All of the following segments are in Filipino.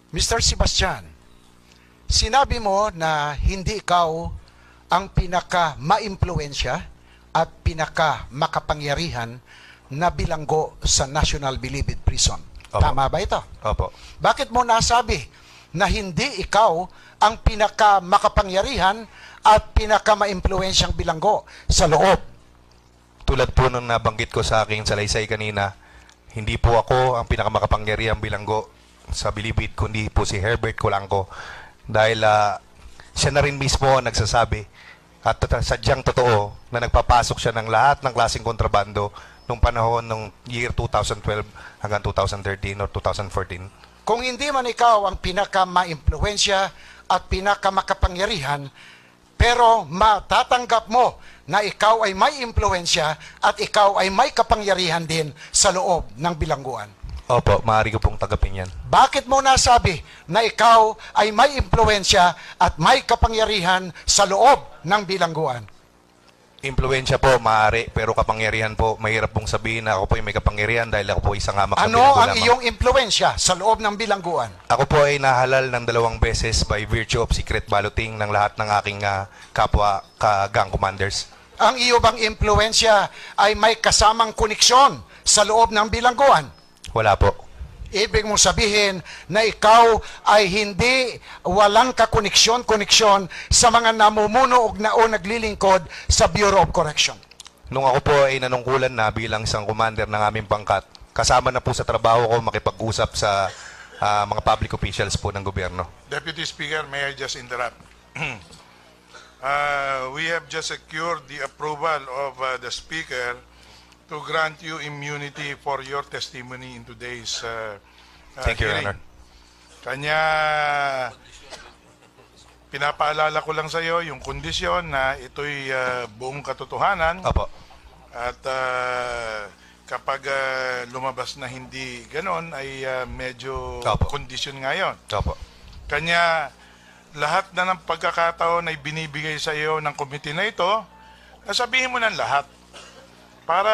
Mr. Sebastian, sinabi mo na hindi ikaw ang pinaka-maimpluwensya at pinaka-makapangyarihan na bilanggo sa National Bilibid Prison. Opo. Tama ba ito? Opo. Bakit mo nasabi na hindi ikaw ang pinaka-makapangyarihan at pinaka-maimpluwensyang bilanggo sa loob? Tulad po nung nabanggit ko sa aking salaysay kanina, hindi po ako ang pinakamakapangyarihang bilanggo sa Bilibid, kundi po si Herbert Colanco. Dahil siya na rin mismo ang nagsasabi at sadyang totoo na nagpapasok siya ng lahat ng klaseng kontrabando nung panahon ng year 2012 hanggang 2013 or 2014. Kung hindi man ikaw ang pinaka-maimpluwensya at pinaka-makapangyarihan, pero matatanggap mo na ikaw ay may impluwensya at ikaw ay may kapangyarihan din sa loob ng bilangguan. Opo, maaari ko pong tanggapin yan. Bakit mo nasabi na ikaw ay may impluwensya at may kapangyarihan sa loob ng bilangguan? Impluwensya po, maaari, pero kapangyarihan po, mahirap pong sabihin na ako po ay may kapangyarihan dahil ako po isang hamak na Ano bilanggo ang lamang. iyong impluwensya sa loob ng bilangguan? Ako po ay nahalal ng 2 beses by virtue of secret balloting ng lahat ng aking kapwa gang commanders. Ang iyo bang impluwensya ay may kasamang koneksyon sa loob ng bilangguan? Wala po. Ibig mong sabihin na ikaw ay hindi walang kakoneksyon sa mga namumuno o naglilingkod sa Bureau of Correction. Nung ako po ay nanungkulan na bilang isang commander ng aming pangkat, kasama na po sa trabaho ko makipag-usap sa mga public officials po ng gobyerno. Deputy Speaker, may I just interrupt? We have just secured the approval of the Speaker to grant you immunity for your testimony in today's Thank you, Your hearing. Honor. Kanya, pinapaalala ko lang sa iyo yung kondisyon na ito'y buong katotohanan. Opo. At kapag lumabas na hindi ganon, ay medyo Opo. kondisyon ngayon. Opo. Kanya, lahat na ng pagkakataon ay binibigay sa iyo ng komite na ito, sabihin mo ng lahat. Para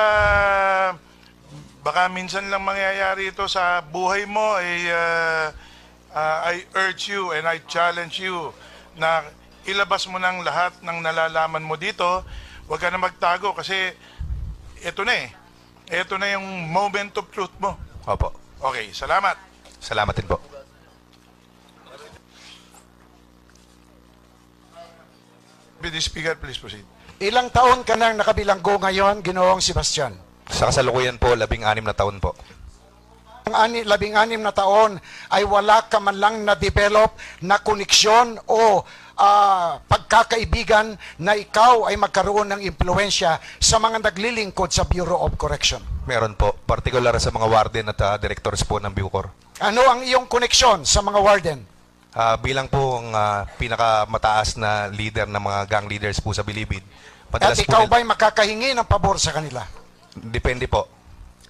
baka minsan lang mangyayari ito sa buhay mo, I urge you and I challenge you na ilabas mo ng lahat ng nalalaman mo dito. Huwag ka na magtago kasi ito na eh. Ito na yung moment of truth mo. Opo. Okay, salamat. Salamat din po. Deputy Speaker, please proceed. Ilang taon ka nang nakabilanggo ngayon, Ginoong Sebastian? Sa kasalukuyan po, 16 na taon po. Ang 16 na taon ay wala ka man lang na-develop na koneksyon o pagkakaibigan na ikaw ay magkaroon ng impluensya sa mga naglilingkod sa Bureau of Correction. Meron po, particular sa mga warden at directors po ng Bucor. Ano ang iyong koneksyon sa mga warden? Bilang po ang pinakamataas na leader ng mga gang leaders po sa Bilibid. At ikaw ba'y makakahingi ng pabor sa kanila? Depende po.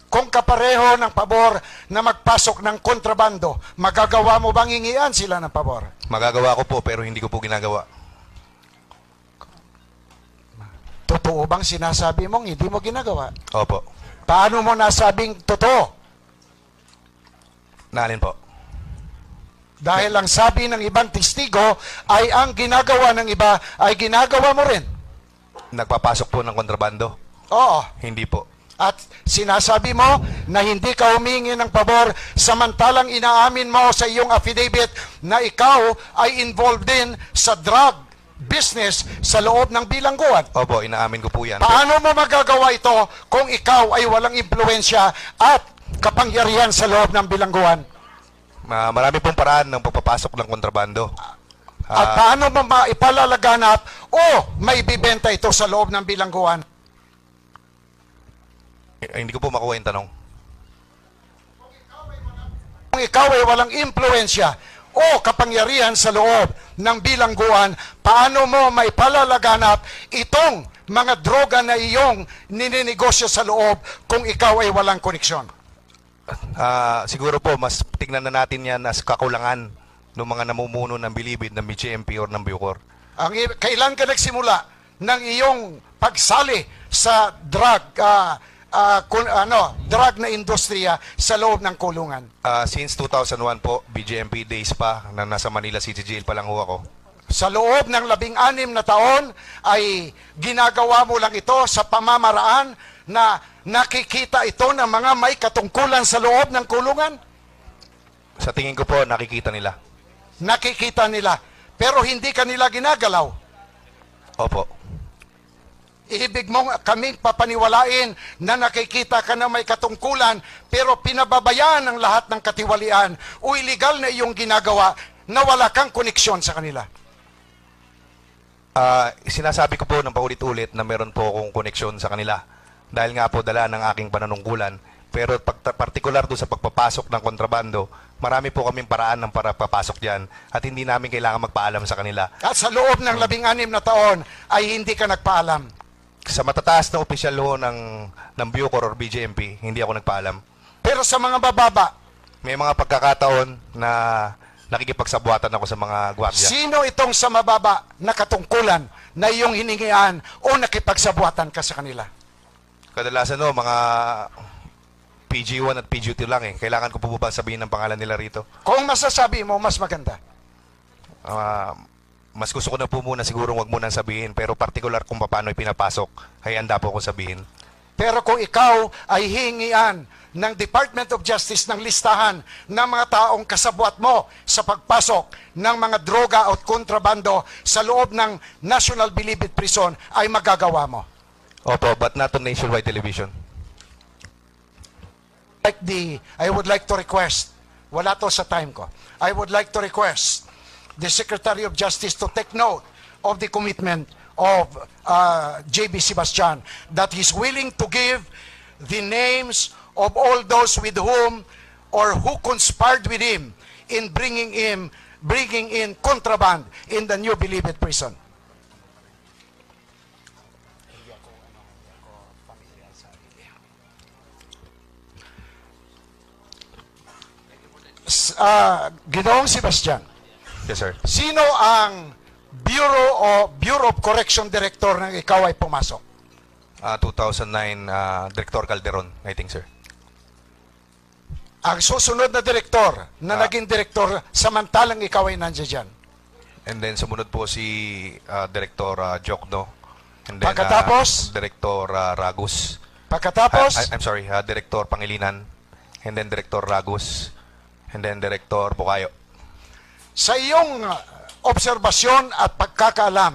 Kung kapareho ng pabor na magpasok ng kontrabando, magagawa mo bang hingian sila ng pabor? Magagawa ko po pero hindi ko po ginagawa. Totoo bang sinasabi mong hindi mo ginagawa? Opo. Paano mo nasabing totoo? Naalin po. Dahil ang sabi ng ibang testigo ay ang ginagawa ng iba ay ginagawa mo rin. Nagpapasok po ng kontrabando? Oo. Hindi po. At sinasabi mo na hindi ka humingi ng pabor samantalang inaamin mo sa iyong affidavit na ikaw ay involved din sa drug business sa loob ng bilangguan. Opo, inaamin ko po yan. Paano mo magagawa ito kung ikaw ay walang impluensya at kapangyarihan sa loob ng bilangguan? Marami pong paraan ng pagpapasok ng kontrabando. At paano mo maipalalaganap o maibibenta ito sa loob ng bilangguan? Hindi ko po makuha yung tanong. Kung ikaw ay walang impluensya o kapangyarihan sa loob ng bilangguan, paano mo maipalalaganap itong mga droga na iyong nininegosyo sa loob kung ikaw ay walang koneksyon? Siguro po, mas tingnan na natin yan as kakulangan ng mga namumuno ng Bilibid, ng BGMP or ng Bucor. Kailan ka nagsimula ng iyong pagsali sa drug drug na industriya sa loob ng kulungan? Since 2001 po, BJMP days pa, na nasa Manila City Jail pa lang ho ako. Sa loob ng 16 na taon ay ginagawa mo lang ito sa pamamaraan na nakikita ito ng mga may katungkulan sa loob ng kulungan? Sa tingin ko po, nakikita nila. Nakikita nila, pero hindi kanila ginagalaw. Opo. Ibig mong kaming papaniwalain na nakikita ka na may katungkulan pero pinababayaan ang lahat ng katiwalian o illegal na iyong ginagawa na wala kang koneksyon sa kanila. Sinasabi ko po ng paulit-ulit na meron po akong koneksyon sa kanila dahil nga po dala ng aking pananungkulan. Pero partikular doon sa pagpapasok ng kontrabando, marami po kaming paraan ng para papasok diyan at hindi namin kailangan magpaalam sa kanila. At sa loob ng 16 na taon ay hindi ka nagpaalam. Sa matataas na opisyal ho ng Bucor or BJMP, hindi ako nagpaalam. Pero sa mga bababa, May mga pagkakataon na nakikipagsabuatan ako sa mga gwardiya. sino itong sa mababa na katungkulan na iyong hiningian o nakipagsabuatan ka sa kanila? Kadalasan no, mga PG1 at PG2 lang eh. Kailangan ko po ba sabihin ng pangalan nila rito? Kung masasabi mo, mas maganda. Mas gusto ko na po muna siguro wag mo nang sabihin, pero particular kung paano ipinapasok, ay handa po ako sabihin. Pero kung ikaw ay hingian ng Department of Justice ng listahan ng mga taong kasabwat mo sa pagpasok ng mga droga at kontrabando sa loob ng National Bilibid Prison, ay magagawa mo. Opo, but not on nationwide television. I would like to request, wala to sa time ko, I would like to request the Secretary of Justice to take note of the commitment of J.B. Sebastian that he's willing to give the names of all those with whom or who conspired with him in bringing in contraband in the new Bilibid prison. Ginoong Sebastian, Yes, sir. sino ang Bureau of Correction Director nang ikaw ay pumasok? 2009, Director Calderon, I think, sir. Ang susunod na direktor na naging direktor samantalang ikaw ay nandiyan dyan. And then sumunod po si Director Jokno. And then Pagkatapos? Director Ragus. Pagkatapos, I'm sorry, Director Pangilinan. And then Director Ragus. And then Director Bukayo. sa iyong obserbasyon at pagkakaalam,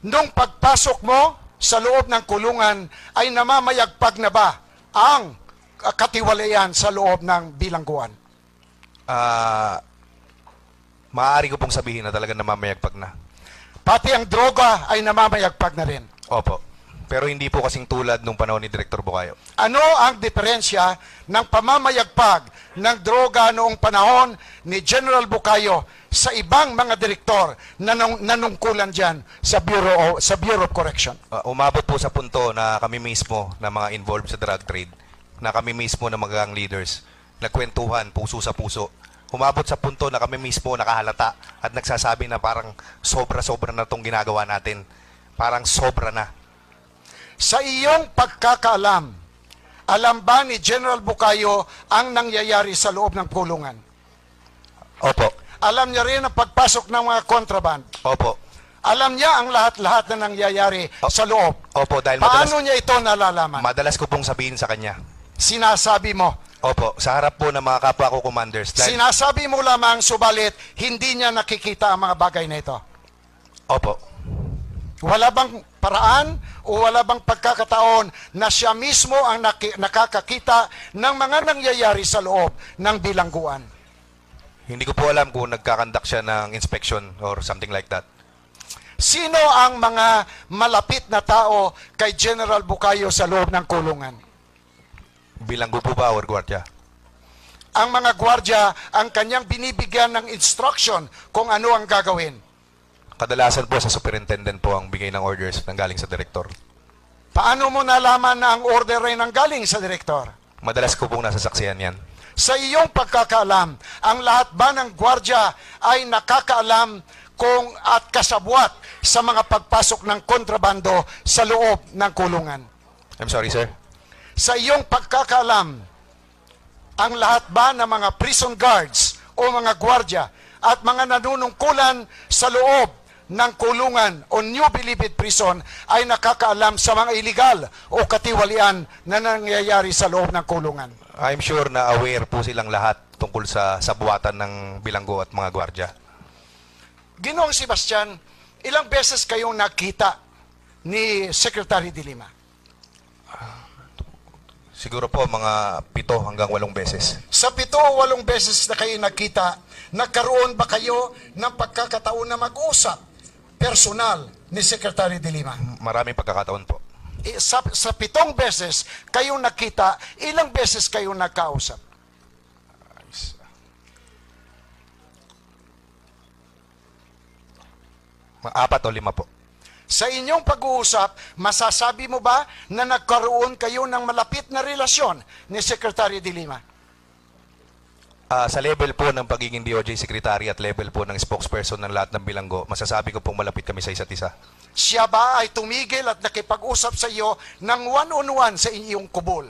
nung pagpasok mo sa loob ng kulungan ay namamayagpag na ba ang katiwalayan sa loob ng bilangguan? Maaari ko pong sabihin na talagang namamayagpag na. Pati ang droga ay namamayagpag na rin. Opo. Pero hindi po kasing tulad nung panahon ni Director Bukayo. Ano ang diferensya ng pamamayagpag ng droga noong panahon ni General Bukayo sa ibang mga direktor na nanungkulan dyan sa Bureau of Correction? Umabot po sa punto na kami mismo na mga involved sa drug trade, na kami mismo na mga gang leaders, nagkwentuhan puso sa puso. Umabot sa punto na kami mismo nakahalata at nagsasabi na parang sobra-sobra na itong ginagawa natin. Parang sobra na. Sa iyong pagkakaalam, alam ba ni General Bukayo ang nangyayari sa loob ng kulungan? Opo. Alam niya rin ang pagpasok ng mga contraband. Opo. Alam niya ang lahat-lahat na nangyayari sa loob. Opo, dahil Paano niya ito nalalaman? madalas ko pong sabihin sa kanya. Sinasabi mo. Opo, sa harap po ng mga kapwa ko commanders. Dahil, Sinasabi mo lamang, subalit hindi niya nakikita ang mga bagay na ito. opo. Wala bang paraan o wala bang pagkakataon na siya mismo ang nakakakita ng mga nangyayari sa loob ng bilangguan? Hindi ko po alam kung nagkakandak siya ng inspection or something like that. Sino ang mga malapit na tao kay General Bukayo sa loob ng kulungan? Bilanggo po ba or gwardiya? Ang mga gwardya ang kanyang binibigyan ng instruction kung ano ang gagawin. Kadalasan po sa superintendent po ang bigay ng orders nang galing sa direktor. Paano mo nalaman na ang order ay nanggaling sa direktor? Madalas ko pong nasasaksihan yan. Sa iyong pagkakaalam, ang lahat ba ng gwardya ay nakakaalam kung at kasabwat sa mga pagpasok ng kontrabando sa loob ng kulungan? I'm sorry, sir. Sa iyong pagkakaalam, ang lahat ba ng mga prison guards o mga gwardya at mga nanunungkulan sa loob ng kulungan o New Bilibid Prison ay nakakaalam sa mga iligal o katiwalian na nangyayari sa loob ng kulungan? I'm sure na aware po silang lahat tungkol sa buwatan ng bilanggo at mga gwardya. Ginoong Sebastian, ilang beses kayong nakita ni Secretary de Lima? Siguro po mga 7 hanggang 8 beses. Sa 7 o 8 beses na kayo nakita, nagkaroon ba kayo ng pagkakataon na mag-usap personal ni Secretary de Lima? Maraming pagkakataon po. Sa 7 beses kayong nakita, ilang beses kayong nagkausap? 4 o 5 po. Sa inyong pag-uusap, masasabi mo ba na nagkaroon kayo ng malapit na relasyon ni Secretary de Lima? Sa level po ng pagiging DOJ Secretary at level po ng spokesperson ng lahat ng bilanggo, masasabi ko pong malapit kami sa isa't isa. Siya ba ay tumigil at nakipag-usap sa iyo ng one-on-one sa inyong kubol?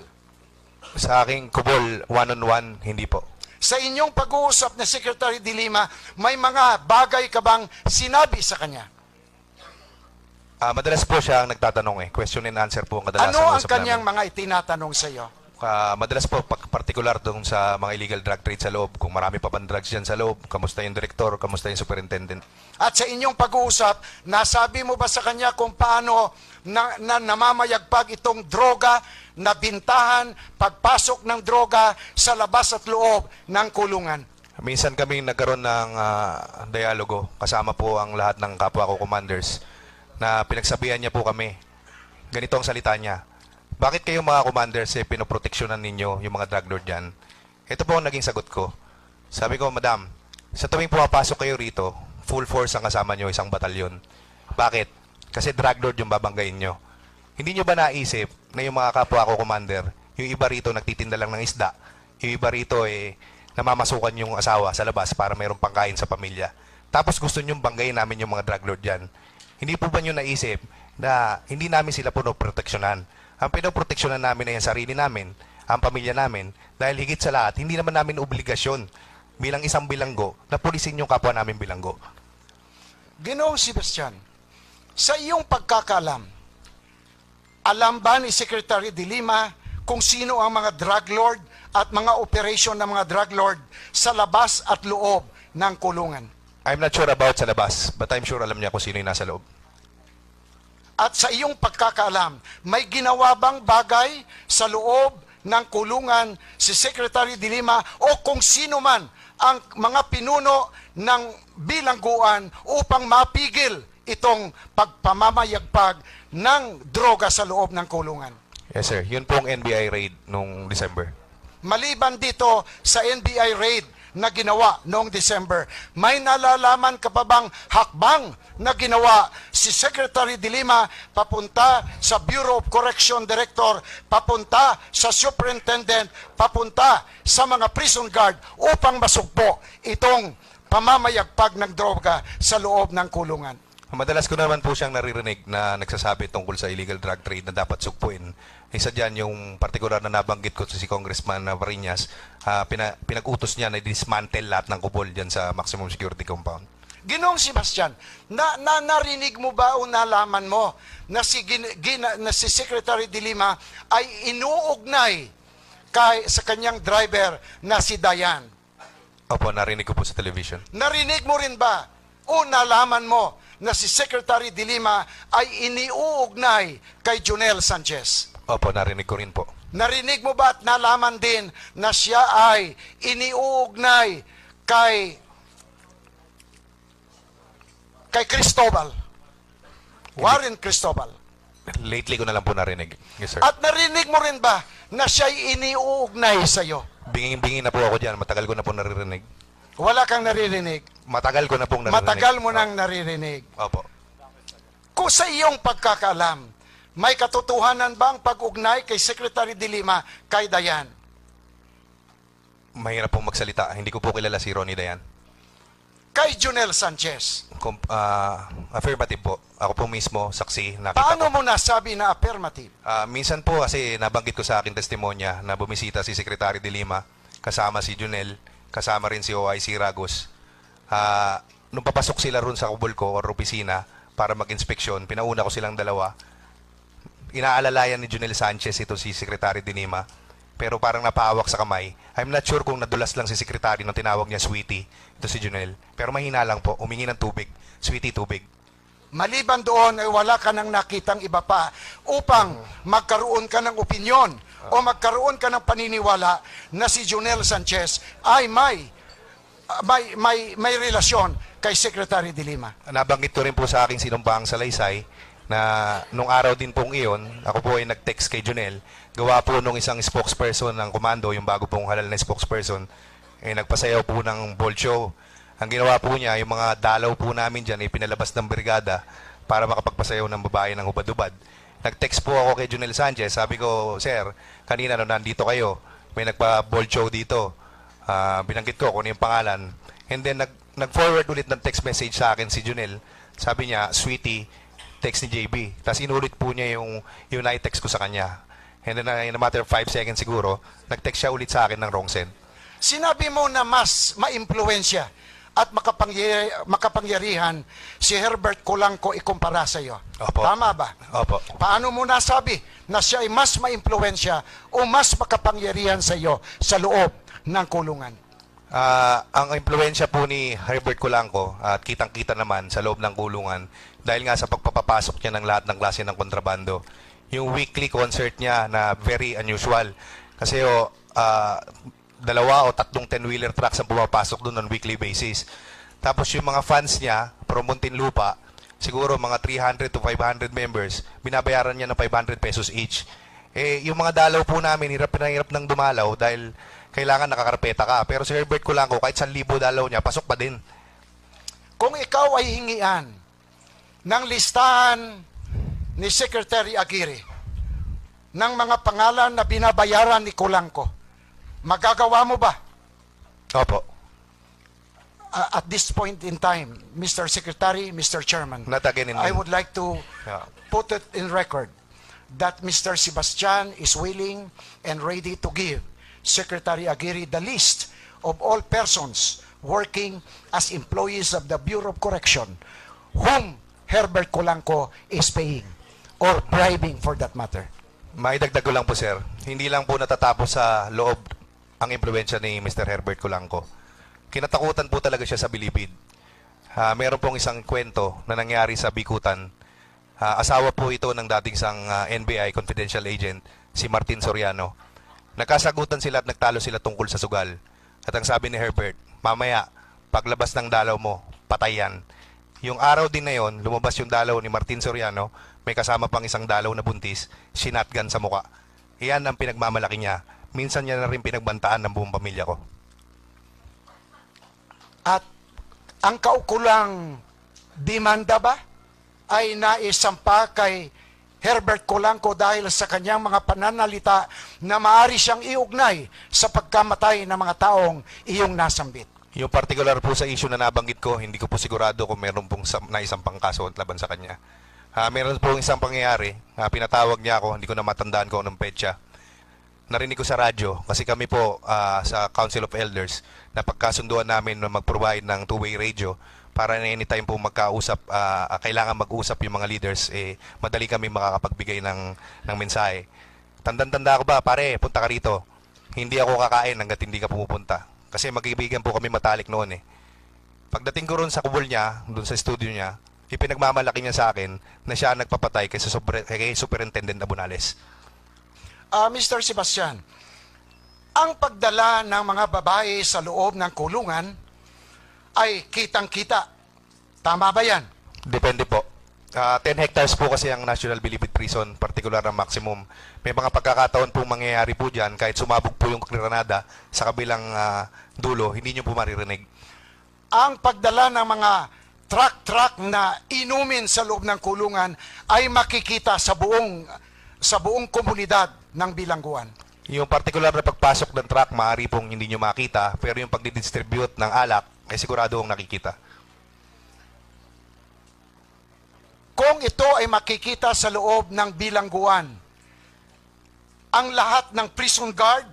Sa aking kubol, one-on-one, hindi po. Sa inyong pag-uusap na Secretary de Lima, may mga bagay ka bang sinabi sa kanya? Madalas po siya ang nagtatanong Question and answer po ang kadalasan Ano ang usap kanyang namin. mga itinatanong sa iyo? Madalas po, particular doon sa mga illegal drug trade sa loob, kung marami pa bang drugs dyan sa loob, kamusta yung direktor, kamusta yung superintendent. At sa inyong pag-uusap, nasabi mo ba sa kanya kung paano namamayagpag itong droga, na bintahan, pagpasok ng droga sa labas at loob ng kulungan? Minsan kami nagkaroon ng dialogo, kasama po ang lahat ng kapwa ko commanders, na pinagsabihan niya po kami. Ganito ang salita niya. Bakit kayo mga commanders pinoproteksyonan ninyo yung mga drug lord dyan? Ito po ang naging sagot ko. Sabi ko, Madam, sa tuwing pumapasok kayo rito, full force ang kasama nyo, 1 batalyon. Bakit? Kasi drug lord yung babanggain nyo. Hindi nyo ba naisip na yung mga kapwa ko commander, yung iba rito nagtitinda lang ng isda, yung iba rito namamasukan yung asawa sa labas para mayroong pangkain sa pamilya. Tapos gusto nyo banggain namin yung mga drug lord dyan. Hindi po ba nyo naisip na hindi namin sila pinoproteksyonan? Ang pinoproteksyonan namin ay ang sarili namin, ang pamilya namin, dahil higit sa lahat, hindi naman namin obligasyon bilang isang bilanggo na pulisin yung kapwa namin bilanggo. Ginoong Sebastian, sa iyong pagkakaalam, alam ba ni Secretary de Lima kung sino ang mga drug lord at mga operasyon ng mga drug lord sa labas at loob ng kulungan? I'm not sure about sa labas, but I'm sure alam niya kung sino yung nasa loob. At sa iyong pagkakaalam, may ginawa bang bagay sa loob ng kulungan si Secretary de Lima o kung sino man ang mga pinuno ng bilangguan upang mapigil itong pagpamamayagpag ng droga sa loob ng kulungan? Yes, sir. Yun pong NBI raid nung December. Maliban dito sa NBI raid na ginawa noong December, may nalalaman ka pa bang hakbang na ginawa si Secretary de Lima papunta sa Bureau of Correction Director, papunta sa Superintendent, papunta sa mga prison guard upang masugpo itong pamamayagpag ng droga sa loob ng kulungan? Madalas ko naman po siyang naririnig na nagsasabi tungkol sa illegal drug trade na dapat sugpuin. Isa dyan yung partikular na nabanggit ko si Congressman Varinas, pinag-utos niya na dismantle lahat ng kubol dyan sa maximum security compound. Ginoong Sebastian, narinig mo ba o nalaman mo na si Secretary de Lima ay inuugnay sa kanyang driver na si Dayan? Opo, narinig ko po sa television. Narinig mo rin ba o nalaman mo na si Secretary de Lima ay iniuugnay kay Jonel Sanchez? Opo, narinig ko rin po. Narinig mo ba at nalaman din na siya ay iniuugnay kay Cristobal? Warren Cristobal. Lately ko na lang po narinig. Yes, sir. At narinig mo rin ba na siya ay iniuugnay sa iyo? Binging-bingi na po ako dyan. Matagal ko na po naririnig. Wala kang naririnig. Matagal ko na pong naririnig. Matagal mo nang naririnig. Opo. Kung sa iyong pagkakaalam, may katotohanan ba ang pag-ugnay kay Secretary de Lima kay Dayan? Mahirap pong magsalita. Hindi ko po kilala si Ronnie Dayan. kay Junel Sanchez. Affirmative po. Ako po mismo, saksi, nakita Paano ko. mo nasabi na affirmative? Minsan po kasi nabanggit ko sa akin testimonya na bumisita si Secretary de Lima, kasama si Junel, kasama rin si OIC Ragos. Nung papasok sila ron sa kubol ko or opisina para mag-inspeksyon, pinauna ko silang dalawa. Inaalalayan ni Junel Sanchez ito si Secretary de Lima, pero parang napaawak sa kamay. I'm not sure kung nadulas lang si Secretary nung tinawag niya Sweetie, ito si Junel. Pero mahina lang po, humingi ng tubig. Sweetie, tubig. Maliban doon ay wala ka nang nakitang iba pa upang magkaroon ka ng opinyon o magkaroon ka ng paniniwala na si Junel Sanchez ay may relasyon kay Secretary de Lima. Nabanggit ko rin po sa aking sinumpahang salaysay na nung araw din pong iyon, ako po ay nag-text kay Junel, gawa po nung isang spokesperson ng komando, yung bago pong halal na spokesperson, nagpasayaw po ng ball show. Ang ginawa po niya, yung mga dalaw po namin dyan, pinalabas ng brigada para makapagpasayaw ng babae ng hubad-hubad. Nag-text po ako kay Junel Sanchez, sabi ko, Sir, kanina nung nandito kayo, may nagpa-ball show dito. Binanggit ko kung ano yung pangalan. And then nag-forward ulit ng text message sa akin si Junel. Sabi niya, Sweetie, text ni JB. Tapos inulit po niya yung na-text ko sa kanya. And then in a matter of 5 seconds siguro, nag-text siya ulit sa akin ng wrong send. Sinabi mo na mas maimpluwensya at makapangyarihan si Herbert Colanco ikumpara sa iyo. Opo. Tama ba? Opo. Paano mo nasabi na siya ay mas maimpluwensya o mas makapangyarihan sa iyo sa loob ng kulungan? Ang impluensya po ni Herbert Colanco at kitang-kita naman sa loob ng kulungan dahil nga sa pagpapapasok niya ng lahat ng klase ng kontrabando. Yung weekly concert niya na very unusual. Kasi 2 o 3 10-wheeler trucks ang pumapasok doon on weekly basis. Tapos yung mga fans niya, from Muntinlupa, siguro mga 300 to 500 members, binabayaran niya ng 500 pesos each. Yung mga dalaw po namin, hirap na hirap ng dumalaw dahil kailangan nakakarpeta ka. Pero si Herbert Colanco, kahit 1,000 dalaw niya, pasok pa din. Kung ikaw ay hingian ng listahan ni Secretary Aguirre ng mga pangalan na binabayaran ni Colanco, magagawa mo ba? Opo. At this point in time, Mr. Secretary, Mr. Chairman, Not again in I would like to Yeah. put it in record that Mr. Sebastian is willing and ready to give Secretary Aguirre the list of all persons working as employees of the Bureau of Correction whom Herbert Colanco is paying or bribing for that matter. Maidagdag ko lang po, sir. Hindi lang po natatapos sa loob ang impluensya ni Mr. Herbert Colanco. Kinatakutan po talaga siya sa bilibid. Meron pong isang kwento na nangyari sa Bikutan. Asawa po ito ng dating isang NBI confidential agent, si Martin Soriano. Nagkasagutan sila at nagtalo sila tungkol sa sugal. At ang sabi ni Herbert, mamaya, paglabas ng dalaw mo, patay yan. Yung araw din na yon, lumabas yung dalaw ni Martin Soriano, may kasama pang isang dalaw na buntis, sinatgan sa muka. Iyan ang pinagmamalaki niya. Minsan niya na rin pinagbantaan ng buong pamilya ko. At ang kaukulang demanda ba ay naisampa kay Herbert Colanco dahil sa kanyang mga pananalita na maaari siyang iugnay sa pagkamatay ng mga taong iyong nasambit? Yung particular po sa issue na nabanggit ko, hindi ko po sigurado kung meron pong naisampang kaso laban sa kanya. Meron po isang pangyayari, pinatawag niya ako, hindi ko na matandaan kung anong petsa. Narinig ko sa radyo, kasi kami po sa Council of Elders, na pagkasunduan namin na mag-provide ng two-way radio para na anytime po magkausap, kailangan mag-usap yung mga leaders, madali kami makakapagbigay ng mensahe. Tandang-tanda ko ba, pare, punta ka rito. Hindi ako kakain hanggat hindi ka pumupunta. Kasi magkaibigan po kami matalik noon . Pagdating ko ron sa kubol niya, doon sa studio niya, ipinagmamalaki niya sa akin na siya nagpapatay kay Superintendent Abunales. Mr. Sebastian, ang pagdala ng mga babae sa loob ng kulungan ay kitang-kita. Tama ba yan? Depende po. 10 hectares po kasi ang National Bilibid Prison, particular ang maximum. May mga pagkakataon po mangyayari po dyan, kahit sumabog po yung granada sa kabilang dulo, hindi nyo po maririnig. Ang pagdala ng mga truck na inumin sa loob ng kulungan ay makikita sa buong komunidad ng bilangguan. Yung particular na pagpasok ng truck, maaari pong hindi nyo makita, pero yung pagdidistribute ng alak, eh sigurado akong nakikita. Kung ito ay makikita sa loob ng bilangguan, ang lahat ng prison guard,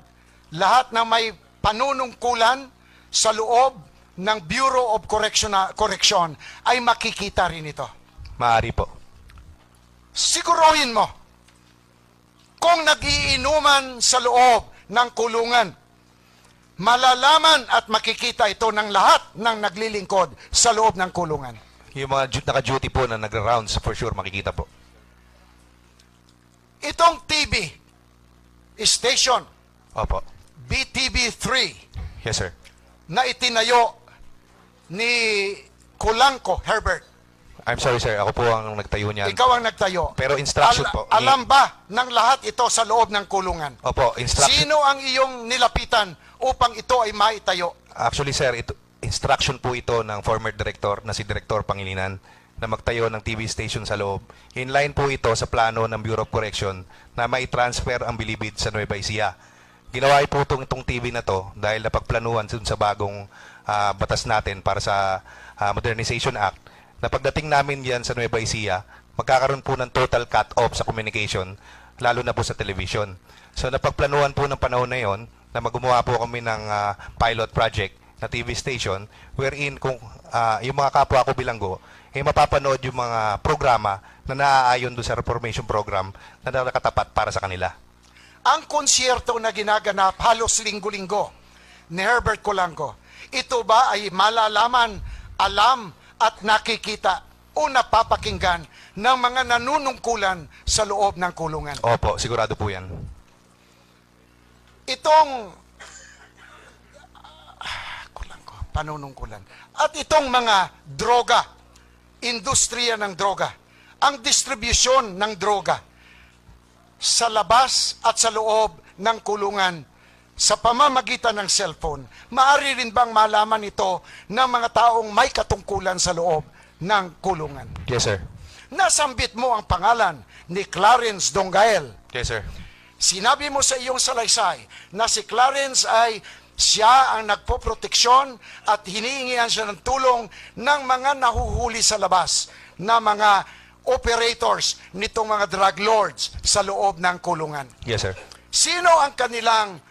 lahat ng may panunungkulan sa loob ng Bureau of Correction ay makikita rin ito. Maaari po. Siguruhin mo, kung nagiinuman sa loob ng kulungan, malalaman at makikita ito ng lahat ng naglilingkod sa loob ng kulungan. Yung mga naka-duty po na nagra-rounds, for sure makikita po. Itong TV station, Opo. BTV3, Yes, sir. na itinayo ni Kulangko Herbert. I'm sorry, sir. Ako po ang nagtayo niyan. Ikaw ang nagtayo. Pero instruction po. Alam ba ng lahat ito sa loob ng kulungan? Opo, instruction. Sino ang iyong nilapitan upang ito ay maitayo? Actually, sir, instruction po ito ng former director na si Director Pangilinan na magtayo ng TV station sa loob. In line po ito sa plano ng Bureau of Correction na mai-transfer ang Bilibid sa Nueva Ecija. Ginawa po itong TV na to dahil napagplanuhan dun sa bagong batas natin para sa Modernization Act na pagdating namin yan sa Nueva Ecija, magkakaroon po ng total cut-off sa communication, lalo na po sa television. So napagplanuhan po ng panahon na yon na gumawa po kami ng pilot project na TV station wherein kung yung mga kapwa ko bilanggo mapapanood yung mga programa na naaayon doon sa reformation program na nakatapat para sa kanila. Ang konsyerto na ginaganap halos linggo-linggo ni Herbert Kulangko, ito ba ay malalaman, alam at nakikita o napapakinggan ng mga nanunungkulan sa loob ng kulungan? Opo, sigurado po yan. Itong panunungkulan at itong mga droga, industriya ng droga, ang distribusyon ng droga sa labas at sa loob ng kulungan sa pamamagitan ng cellphone, maaari rin bang malaman ito ng mga taong may katungkulan sa loob ng kulungan? Yes, sir. Nasambit mo ang pangalan ni Clarence Dongael. Yes, sir. Sinabi mo sa iyong salaysay na si Clarence ay siya ang nagpoproteksyon at hinihingihan siya ng tulong ng mga nahuhuli sa labas na mga operators nitong mga drug lords sa loob ng kulungan. Yes, sir. Sino ang kanilang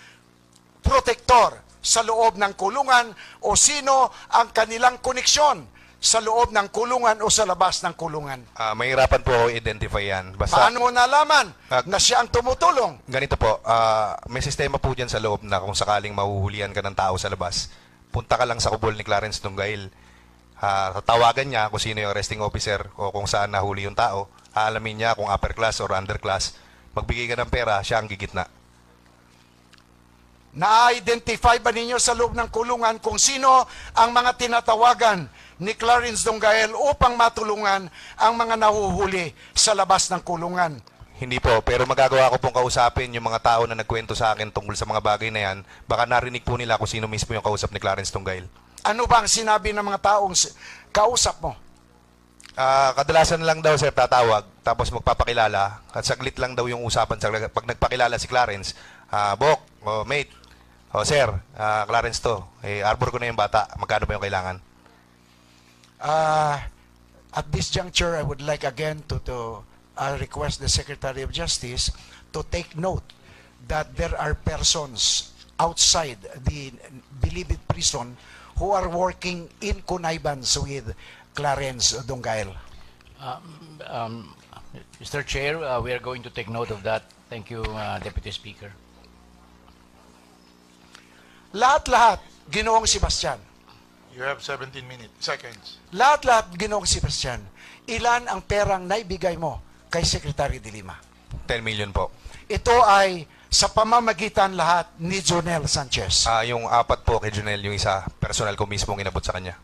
protektor sa loob ng kulungan o sino ang kanilang koneksyon sa loob ng kulungan o sa labas ng kulungan? Mahirapan po ako identify yan. Basta, Paano mo nalaman na siya ang tumutulong? ganito po, may sistema po dyan sa loob na kung sakaling mahuhulihan ka ng tao sa labas, punta ka lang sa kubol ni Clarence Dongail. Tatawagan niya kung sino yung arresting officer o kung saan nahuli yung tao. Aalamin niya kung upper class or under class. Magbigay ka ng pera, siya ang gigitna. Na-identify ba ninyo sa loob ng kulungan kung sino ang mga tinatawagan ni Clarence Dongael upang matulungan ang mga nahuhuli sa labas ng kulungan? Hindi po, pero magagawa ko pong kausapin yung mga tao na nagkwento sa akin tungkol sa mga bagay na yan. Baka narinig po nila kung sino mismo yung kausap ni Clarence Dongail. Ano ba ang sinabi ng mga taong kausap mo? Kadalasan lang daw, sir, tatawag, tapos magpapakilala, at saglit lang daw yung usapan. Pag nagpakilala si Clarence, Bok, mate, sir, Clarence to, arbor ko na yung bata, magkano ba yung kailangan? At this juncture, I would like again to request the Secretary of Justice to take note that there are persons outside the Bilibid prison who are working in connivance with Clarence Dongael. Mr. Chair, we are going to take note of that. Thank you, Deputy Speaker. Lahat-lahat, Ginoong Sebastian. You have 17 seconds. Lahat-lahat, Ginoong Sebastian. Ilan ang perang naibigay mo kay Secretary de Lima? 10 million po. Ito ay sa pamamagitan lahat ni Jonel Sanchez. Yung 4 po kay Junel, yung isa, personal ko mismo inabot sa kanya.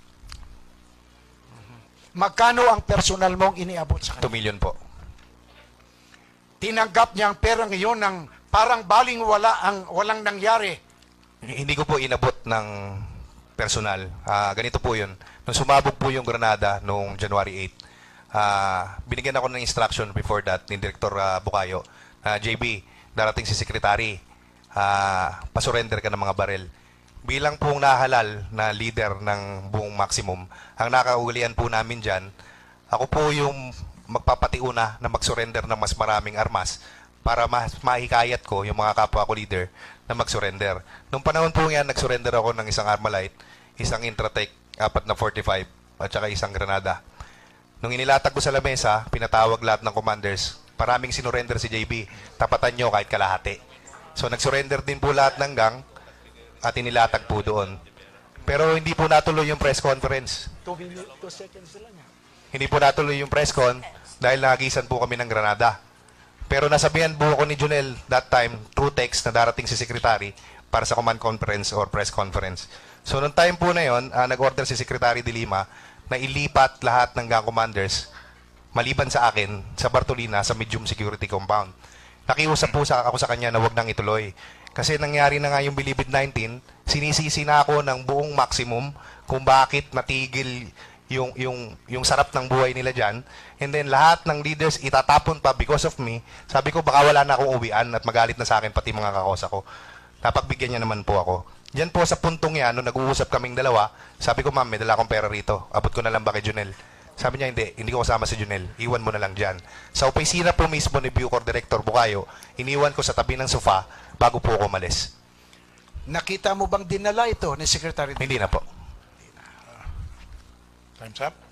Magkano ang personal mong iniabot sa 2 kanya? million po. Tinanggap niya ang perang iyon ng parang baling walang nangyari. Hindi ko po inabot ng personal. Ganito po yun. Nung sumabog po yung Granada noong January 8, binigyan ako ng instruction before that ni Director Bukayo, JB, darating si Secretary, pasurrender ka ng mga barel. bilang pong nahalal na leader ng buong maximum, ang nakaulian po namin dyan, ako po yung magpapatiuna na mag-surrender ng mas maraming armas para mas mahikayat ko yung mga kapwa ko leader na mag-surrender. Nung panahon po yan, nag-surrender ako ng isang Armalite, isang Intratec, 4 na 45, at saka isang Granada. Nung inilatag ko sa lamesa, pinatawag lahat ng commanders, maraming sinurrender si JB, tapatan nyo kahit kalahati. So nag-surrender din po lahat ng gang at inilatag po doon. Pero hindi po natuloy yung press conference. 2 seconds lang. Hindi po natuloy yung press con dahil nagisan po kami ng Granada. Pero nasabihan po ako ni Junel that time through text na darating si Secretary para sa command conference or press conference. So noong time po na yon, nag-order si Secretary de Lima na ilipat lahat ng gang commanders maliban sa akin sa Bartolina sa medium security compound. Nakiusap po ako sa kanya na wag nang ituloy. Kasi nangyari na nga yung Bilibid 19, sinisisi na ako ng buong maximum kung bakit natigil yung sarap ng buhay nila dyan. And then lahat ng leaders itatapon pa because of me. Sabi ko baka wala na akong uwian at magalit na sa akin pati mga kakosa ko. Napagbigyan niya naman po ako. Diyan po sa puntong yan, nung nag-uusap kaming dalawa, sabi ko, ma'am, may dala akong pera rito. Abot ko na lang ba kay Junel? Sabi niya, hindi ko kasama si Junel. Iwan mo na lang dyan. Sa opisina po mismo ni Bucor Director Bukayo, iniwan ko sa tabi ng sofa bago po ako umalis. Nakita mo bang dinala ito ni Secretary? Hindi na po. Time's up.